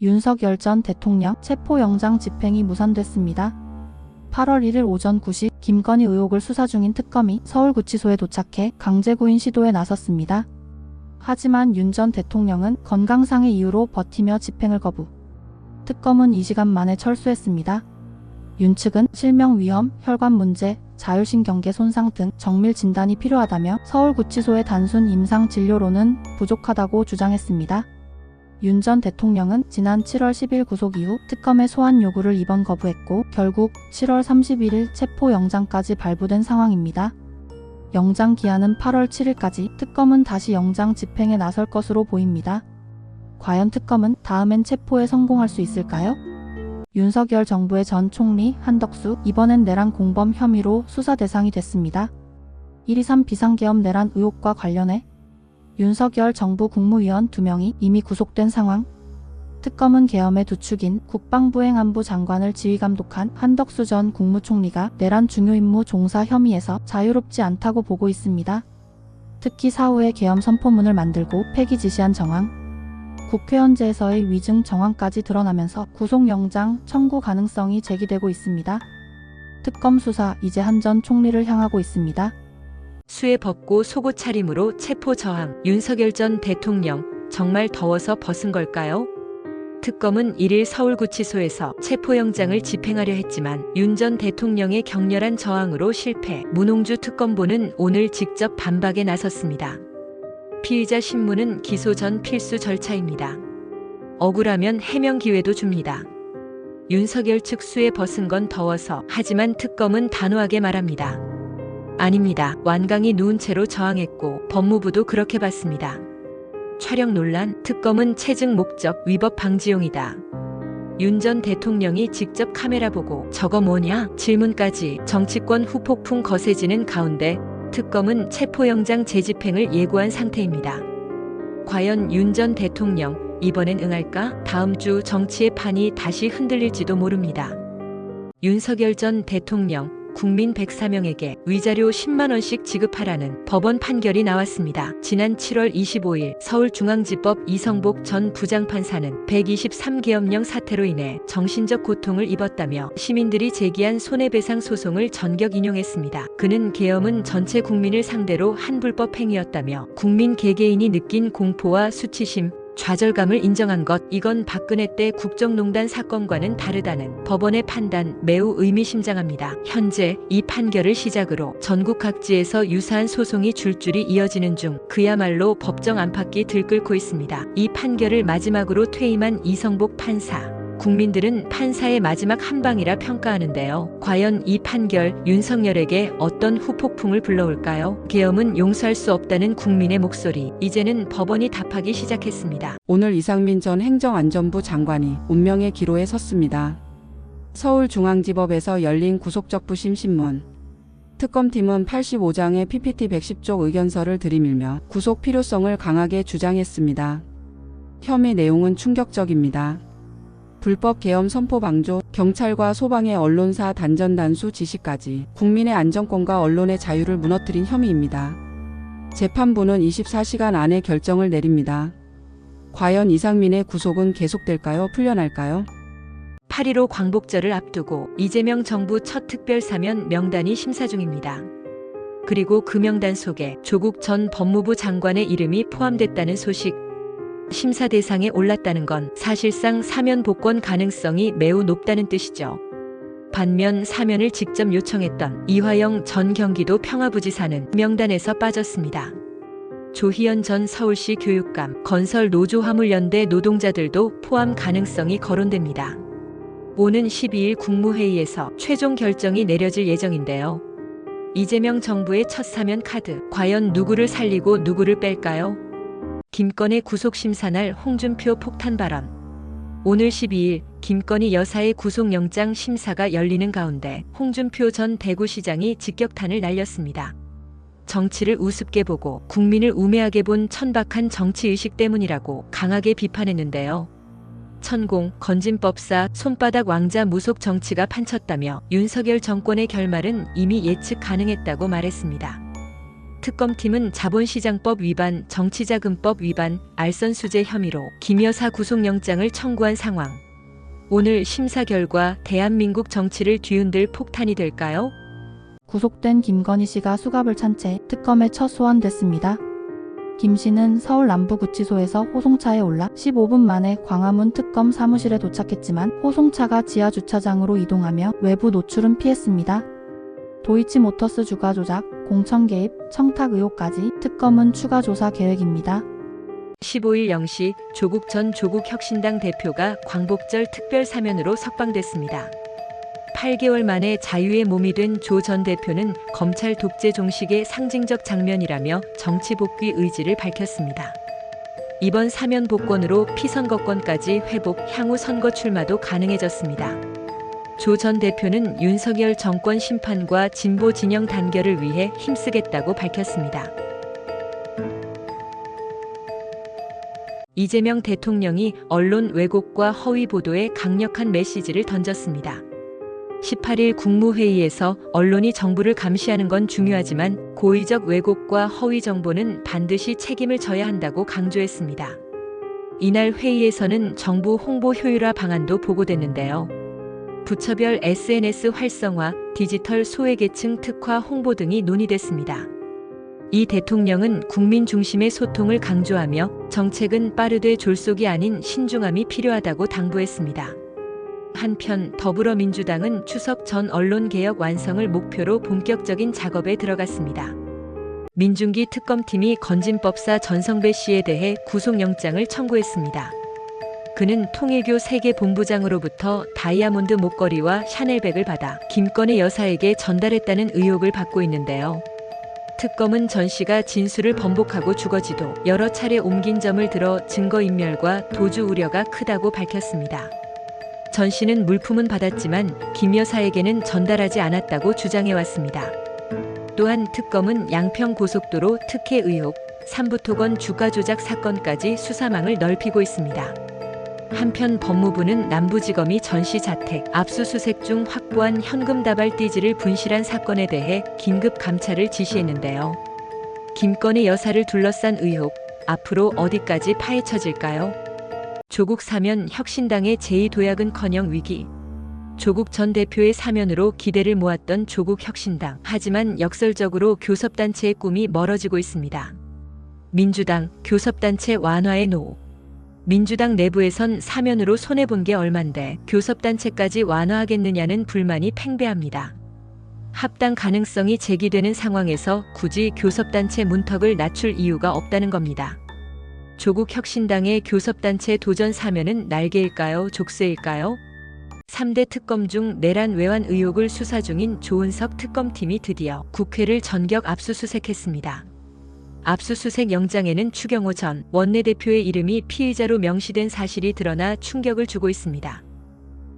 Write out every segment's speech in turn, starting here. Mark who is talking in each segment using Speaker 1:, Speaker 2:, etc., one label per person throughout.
Speaker 1: 윤석열 전 대통령 체포영장 집행이 무산됐습니다. 8월 1일 오전 9시 김건희 의혹을 수사 중인 특검이 서울구치소에 도착해 강제구인 시도에 나섰습니다. 하지만 윤 전 대통령은 건강상의 이유로 버티며 집행을 거부. 특검은 2시간 만에 철수했습니다. 윤 측은 실명 위험, 혈관 문제, 자율신경계 손상 등 정밀 진단이 필요하다며 서울구치소의 단순 임상진료로는 부족하다고 주장했습니다. 윤 전 대통령은 지난 7월 10일 구속 이후 특검의 소환 요구를 이번 거부했고 결국 7월 31일 체포영장까지 발부된 상황입니다. 영장 기한은 8월 7일까지, 특검은 다시 영장 집행에 나설 것으로 보입니다. 과연 특검은 다음엔 체포에 성공할 수 있을까요? 윤석열 정부의 전 총리 한덕수, 이번엔 내란 공범 혐의로 수사 대상이 됐습니다. 1.23 비상계엄 내란 의혹과 관련해 윤석열 정부 국무위원 2명이 이미 구속된 상황. 특검은 계엄의 두 축인 국방부 행안부 장관을 지휘감독한 한덕수 전 국무총리가 내란 중요 임무 종사 혐의에서 자유롭지 않다고 보고 있습니다. 특히 사후에 계엄 선포문을 만들고 폐기 지시한 정황, 국회의원제에서의 위증 정황까지 드러나면서 구속영장 청구 가능성이 제기되고 있습니다. 특검 수사 이제 한 전 총리를 향하고 있습니다.
Speaker 2: 수해 벗고 속옷 차림으로 체포 저항. 윤석열 전 대통령 정말 더워서 벗은 걸까요? 특검은 1일 서울구치소에서 체포영장을 집행하려 했지만 윤 전 대통령의 격렬한 저항으로 실패. 문홍주 특검보는 오늘 직접 반박에 나섰습니다. 피의자 신문은 기소 전 필수 절차입니다. 억울하면 해명 기회도 줍니다. 윤석열 측 수해 벗은 건 더워서, 하지만 특검은 단호하게 말합니다. 아닙니다. 완강히 누운 채로 저항했고 법무부도 그렇게 봤습니다. 촬영 논란, 특검은 체증 목적 위법 방지용이다. 윤 전 대통령이 직접 카메라 보고 저거 뭐냐? 질문까지 정치권 후폭풍 거세지는 가운데 특검은 체포영장 재집행을 예고한 상태입니다. 과연 윤 전 대통령 이번엔 응할까? 다음 주 정치의 판이 다시 흔들릴지도 모릅니다. 윤석열 전 대통령 국민 104명에게 위자료 10만 원씩 지급하라는 법원 판결이 나왔습니다. 지난 7월 25일 서울중앙지법 이성복 전 부장판사는 123계엄령 사태로 인해 정신적 고통을 입었다며 시민들이 제기한 손해배상 소송을 전격 인용했습니다. 그는 계엄은 전체 국민을 상대로 한 불법 행위였다며 국민 개개인이 느낀 공포와 수치심, 좌절감을 인정한 것, 이건 박근혜 때 국정농단 사건과는 다르다는 법원의 판단, 매우 의미심장합니다. 현재 이 판결을 시작으로 전국 각지에서 유사한 소송이 줄줄이 이어지는 중 그야말로 법정 안팎이 들끓고 있습니다. 이 판결을 마지막으로 퇴임한 이성복 판사. 국민들은 판사의 마지막 한방이라 평가하는데요. 과연 이 판결 윤석열에게 어떤 후폭풍을 불러올까요? 계엄은 용서할 수 없다는 국민의 목소리, 이제는 법원이 답하기 시작했습니다.
Speaker 3: 오늘 이상민 전 행정안전부 장관이 운명의 기로에 섰습니다. 서울중앙지법에서 열린 구속적부심 신문. 특검팀은 85장의 PPT 110쪽 의견서를 들이밀며 구속 필요성을 강하게 주장했습니다. 혐의 내용은 충격적입니다. 불법 계엄 선포 방조, 경찰과 소방의 언론사 단전 단수 지시까지 국민의 안전권과 언론의 자유를 무너뜨린 혐의입니다. 재판부는 24시간 안에 결정을 내립니다. 과연 이상민의 구속은 계속될까요? 풀려날까요?
Speaker 2: 8.15 광복절을 앞두고 이재명 정부 첫 특별사면 명단이 심사 중입니다. 그리고 그 명단 속에 조국 전 법무부 장관의 이름이 포함됐다는 소식. 심사 대상에 올랐다는 건 사실상 사면 복권 가능성이 매우 높다는 뜻이죠. 반면 사면을 직접 요청했던 이화영 전 경기도 평화부지사는 명단에서 빠졌습니다. 조희연 전 서울시 교육감, 건설노조화물연대 노동자들도 포함 가능성이 거론됩니다. 오는 12일 국무회의에서 최종 결정이 내려질 예정인데요. 이재명 정부의 첫 사면 카드, 과연 누구를 살리고 누구를 뺄까요? 김건희 구속심사날 홍준표 폭탄 발언. 오늘 12일 김건희 여사의 구속영장 심사가 열리는 가운데 홍준표 전 대구시장이 직격탄을 날렸습니다. 정치를 우습게 보고 국민을 우매하게 본 천박한 정치의식 때문이라고 강하게 비판했는데요. 천공, 건진법사, 손바닥 왕자 무속 정치가 판쳤다며 윤석열 정권의 결말은 이미 예측 가능했다고 말했습니다. 특검팀은 자본시장법 위반, 정치자금법 위반, 알선수재 혐의로 김 여사 구속영장을 청구한 상황. 오늘 심사 결과 대한민국 정치를 뒤흔들 폭탄이 될까요?
Speaker 1: 구속된 김건희 씨가 수갑을 찬 채 특검에 첫 소환됐습니다. 김 씨는 서울 남부구치소에서 호송차에 올라 15분 만에 광화문 특검 사무실에 도착했지만 호송차가 지하 주차장으로 이동하며 외부 노출은 피했습니다. 도이치모터스 주가 조작, 공천 개입, 청탁 의혹까지 특검은 추가 조사 계획입니다.
Speaker 2: 15일 0시 조국 전 조국혁신당 대표가 광복절 특별 사면으로 석방됐습니다. 8개월 만에 자유의 몸이 된 조 전 대표는 검찰 독재 종식의 상징적 장면이라며 정치 복귀 의지를 밝혔습니다. 이번 사면 복권으로 피선거권까지 회복, 향후 선거 출마도 가능해졌습니다. 조 전 대표는 윤석열 정권 심판과 진보 진영 단결을 위해 힘쓰겠다고 밝혔습니다. 이재명 대통령이 언론 왜곡과 허위 보도에 강력한 메시지를 던졌습니다. 18일 국무회의에서 언론이 정부를 감시하는 건 중요하지만 고의적 왜곡과 허위 정보는 반드시 책임을 져야 한다고 강조했습니다. 이날 회의에서는 정부 홍보 효율화 방안도 보고됐는데요. 부처별 SNS 활성화, 디지털 소외계층 특화 홍보 등이 논의됐습니다. 이 대통령은 국민 중심의 소통을 강조하며 정책은 빠르되 졸속이 아닌 신중함이 필요하다고 당부했습니다. 한편 더불어민주당은 추석 전 언론개혁 완성을 목표로 본격적인 작업에 들어갔습니다. 민중기 특검팀이 건진법사 전성배 씨에 대해 구속영장을 청구했습니다. 그는 통일교 세계본부장으로부터 다이아몬드 목걸이와 샤넬백을 받아 김건희 여사에게 전달했다는 의혹을 받고 있는데요. 특검은 전 씨가 진술을 번복하고 주거지도 여러 차례 옮긴 점을 들어 증거인멸과 도주 우려가 크다고 밝혔습니다. 전 씨는 물품은 받았지만 김 여사에게는 전달하지 않았다고 주장해왔습니다. 또한 특검은 양평고속도로 특혜 의혹, 삼부토건 주가 조작 사건까지 수사망을 넓히고 있습니다. 한편 법무부는 남부지검이 전 씨 자택 압수수색 중 확보한 현금 다발 띠지를 분실한 사건에 대해 긴급 감찰을 지시했는데요. 김건희 여사를 둘러싼 의혹, 앞으로 어디까지 파헤쳐질까요? 조국 사면 혁신당의 제2도약은커녕 위기. 조국 전 대표의 사면으로 기대를 모았던 조국 혁신당. 하지만 역설적으로 교섭단체의 꿈이 멀어지고 있습니다. 민주당, 교섭단체 완화의 노. 민주당 내부에선 사면으로 손해본 게 얼만데 교섭단체까지 완화하겠느냐는 불만이 팽배합니다. 합당 가능성이 제기되는 상황에서 굳이 교섭단체 문턱을 낮출 이유가 없다는 겁니다. 조국 혁신당의 교섭단체 도전 사면은 날개일까요? 족쇄일까요? 3대 특검 중 내란 외환 의혹을 수사 중인 조은석 특검팀이 드디어 국회를 전격 압수수색했습니다. 압수수색 영장에는 추경호 전 원내대표의 이름이 피의자로 명시된 사실이 드러나 충격을 주고 있습니다.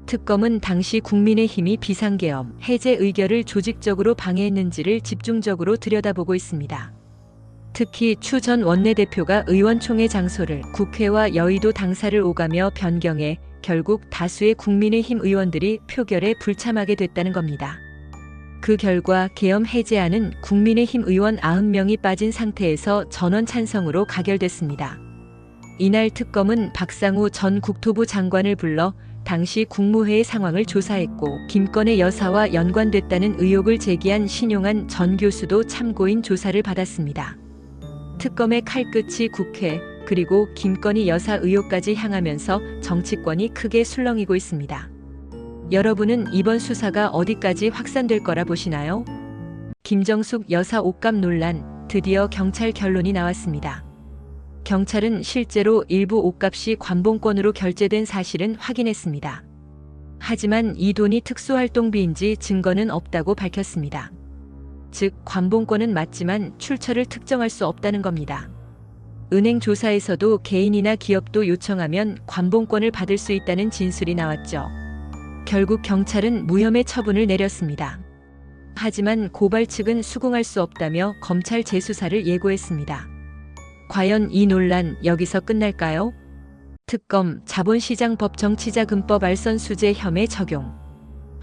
Speaker 2: 특검은 당시 국민의힘이 비상계엄, 해제 의결을 조직적으로 방해했는지를 집중적으로 들여다보고 있습니다. 특히 추 전 원내대표가 의원총회 장소를 국회와 여의도 당사를 오가며 변경해 결국 다수의 국민의힘 의원들이 표결에 불참하게 됐다는 겁니다. 그 결과 계엄 해제안은 국민의힘 의원 90명이 빠진 상태에서 전원 찬성으로 가결됐습니다. 이날 특검은 박상우 전 국토부 장관을 불러 당시 국무회의 상황을 조사했고 김건희 여사와 연관됐다는 의혹을 제기한 신용한 전 교수도 참고인 조사를 받았습니다. 특검의 칼끝이 국회, 그리고 김건희 여사 의혹까지 향하면서 정치권이 크게 술렁이고 있습니다. 여러분은 이번 수사가 어디까지 확산될 거라 보시나요? 김정숙 여사 옷값 논란, 드디어 경찰 결론이 나왔습니다. 경찰은 실제로 일부 옷값이 관봉권으로 결제된 사실은 확인했습니다. 하지만 이 돈이 특수활동비인지 증거는 없다고 밝혔습니다. 즉, 관봉권은 맞지만 출처를 특정할 수 없다는 겁니다. 은행 조사에서도 개인이나 기업도 요청하면 관봉권을 받을 수 있다는 진술이 나왔죠. 결국 경찰은 무혐의 처분을 내렸습니다. 하지만 고발 측은 수긍할 수 없다며 검찰 재수사를 예고했습니다. 과연 이 논란 여기서 끝날까요? 특검, 자본시장법 정치자금법 알선수재 혐의 적용.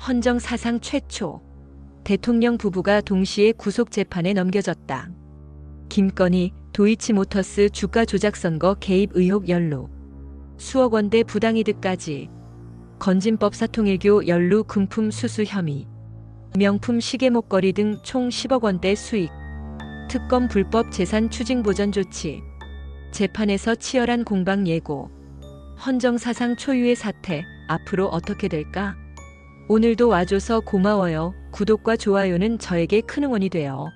Speaker 2: 헌정 사상 최초. 대통령 부부가 동시에 구속재판에 넘겨졌다. 김건희, 도이치모터스 주가 조작 선거 개입 의혹 연루. 수억 원대 부당이득까지. 건진법 사통일교 연루 금품 수수 혐의. 명품 시계 목걸이 등 총 10억 원대 수익. 특검 불법 재산 추징 보전 조치. 재판에서 치열한 공방 예고. 헌정사상 초유의 사태, 앞으로 어떻게 될까? 오늘도 와줘서 고마워요. 구독과 좋아요는 저에게 큰 응원이 돼요.